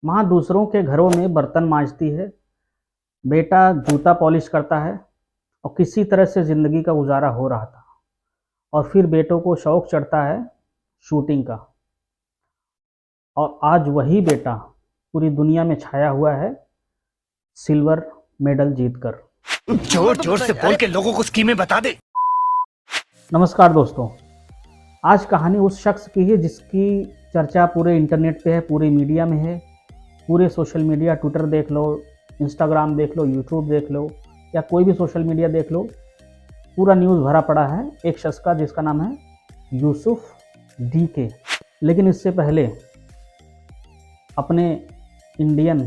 माँ दूसरों के घरों में बर्तन मांजती है, बेटा जूता पॉलिश करता है और किसी तरह से ज़िंदगी का गुजारा हो रहा था। और फिर बेटों को शौक चढ़ता है शूटिंग का, और आज वही बेटा पूरी दुनिया में छाया हुआ है सिल्वर मेडल जीतकर। जोर जोर से बोल के लोगों को स्कीमें बता दे। नमस्कार दोस्तों, आज कहानी उस शख्स की है जिसकी चर्चा पूरे इंटरनेट पे है, पूरे मीडिया में है। पूरे सोशल मीडिया, ट्विटर देख लो, इंस्टाग्राम देख लो, यूट्यूब देख लो या कोई भी सोशल मीडिया देख लो, पूरा न्यूज़ भरा पड़ा है एक शख्स का जिसका नाम है यूसुफ डीके। लेकिन इससे पहले अपने इंडियन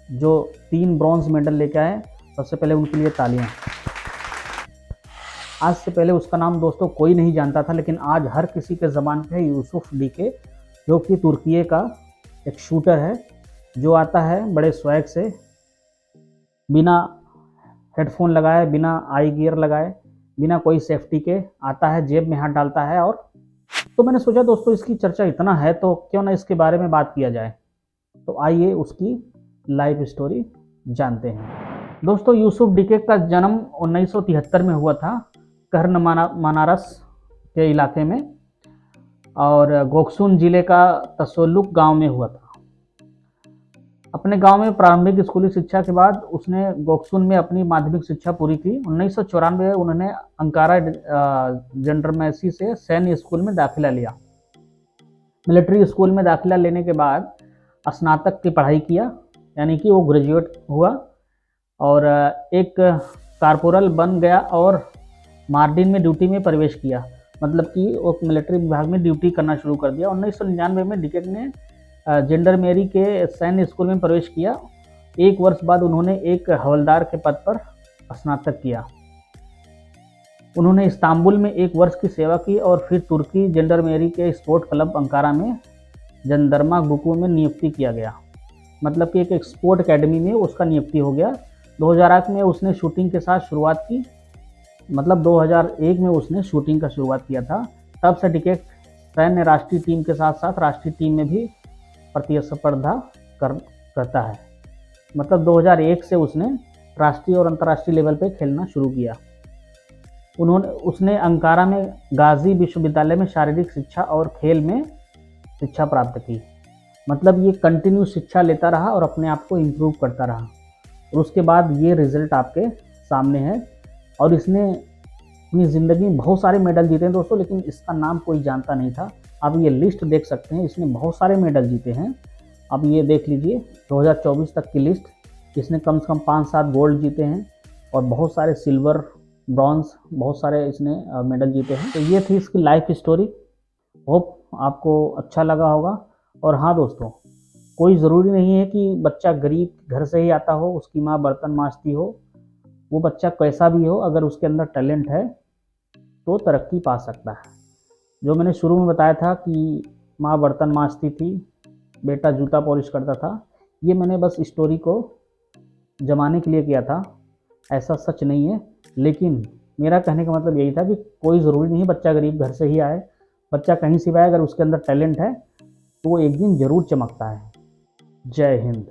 जो 3 ब्रॉन्ज मेडल लेके आए, सबसे पहले उनके लिए तालियां। आज से पहले उसका नाम दोस्तों कोई नहीं जानता था, लेकिन आज हर किसी के ज़बान पे है यूसुफ डीके, जो कि तुर्की का एक शूटर है, जो आता है बड़े स्वैग से, बिना हेडफोन लगाए, बिना आई गियर लगाए, बिना कोई सेफ्टी के आता है, जेब में हाथ डालता है। और तो मैंने सोचा दोस्तों इसकी चर्चा इतना है तो क्यों ना इसके बारे में बात किया जाए। तो आइए उसकी लाइफ स्टोरी जानते हैं। दोस्तों यूसुफ डीके का जन्म 1973 में हुआ था कर्न मनारस के इलाके में, और गोक्सुन जिले का तसोलुक गांव में हुआ था। अपने गांव में प्रारंभिक स्कूली शिक्षा के बाद उसने गोक्सुन में अपनी माध्यमिक शिक्षा पूरी की। 1994 में उन्होंने अंकारा जेंडरमैसी से सैन्य स्कूल में दाखिला लिया। मिलिट्री स्कूल में दाखिला लेने के बाद स्नातक की पढ़ाई किया, यानी कि वो ग्रेजुएट हुआ और एक कारपोरल बन गया और मार्डिन में ड्यूटी में प्रवेश किया, मतलब कि वो मिलिट्री विभाग में ड्यूटी करना शुरू कर दिया। 1999 में डीके ने जेंडरमेरी के सैन्य स्कूल में प्रवेश किया। 1 वर्ष बाद उन्होंने एक हवलदार के पद पर स्नातक किया। उन्होंने इस्तांबुल में 1 वर्ष की सेवा की और फिर तुर्की जेंडरमेरी के स्पोर्ट क्लब अंकारा में जंदरमा गुकू में नियुक्ति किया गया, मतलब कि एक स्पोर्ट एकेडमी में उसका नियुक्ति हो गया। 2008 में उसने शूटिंग के साथ शुरुआत की, मतलब 2001 में उसने शूटिंग का शुरुआत किया था। तब से डीके सैन्य राष्ट्रीय टीम के साथ साथ राष्ट्रीय टीम में भी प्रतिस्पर्धा करता है, मतलब 2001 से उसने राष्ट्रीय और अंतर्राष्ट्रीय लेवल पे खेलना शुरू किया। उसने अंकारा में गाजी विश्वविद्यालय में शारीरिक शिक्षा और खेल में शिक्षा प्राप्त की, मतलब ये कंटिन्यू शिक्षा लेता रहा और अपने आप को इम्प्रूव करता रहा, और उसके बाद ये रिजल्ट आपके सामने है। और इसने अपनी ज़िंदगी में बहुत सारे मेडल जीते हैं दोस्तों, लेकिन इसका नाम कोई जानता नहीं था। आप ये लिस्ट देख सकते हैं, इसने बहुत सारे मेडल जीते हैं। अब ये देख लीजिए 2024 तक की लिस्ट, इसने कम से कम 5-7 गोल्ड जीते हैं और बहुत सारे सिल्वर, ब्रॉन्ज, बहुत सारे इसने मेडल जीते हैं। तो ये थी इसकी लाइफ स्टोरी। होप आपको अच्छा लगा होगा। और हाँ दोस्तों, कोई ज़रूरी नहीं है कि बच्चा गरीब घर से ही आता हो, उसकी माँ बर्तन मांजती हो। वो बच्चा कैसा भी हो, अगर उसके अंदर टैलेंट है तो तरक्की पा सकता है। जो मैंने शुरू में बताया था कि माँ बर्तन मांजती थी, बेटा जूता पॉलिश करता था, ये मैंने बस स्टोरी को जमाने के लिए किया था, ऐसा सच नहीं है। लेकिन मेरा कहने का मतलब यही था कि कोई ज़रूरी नहीं बच्चा गरीब घर से ही आए, बच्चा कहीं से भी आए, अगर उसके अंदर टैलेंट है तो वो एक दिन ज़रूर चमकता है। जय हिंद।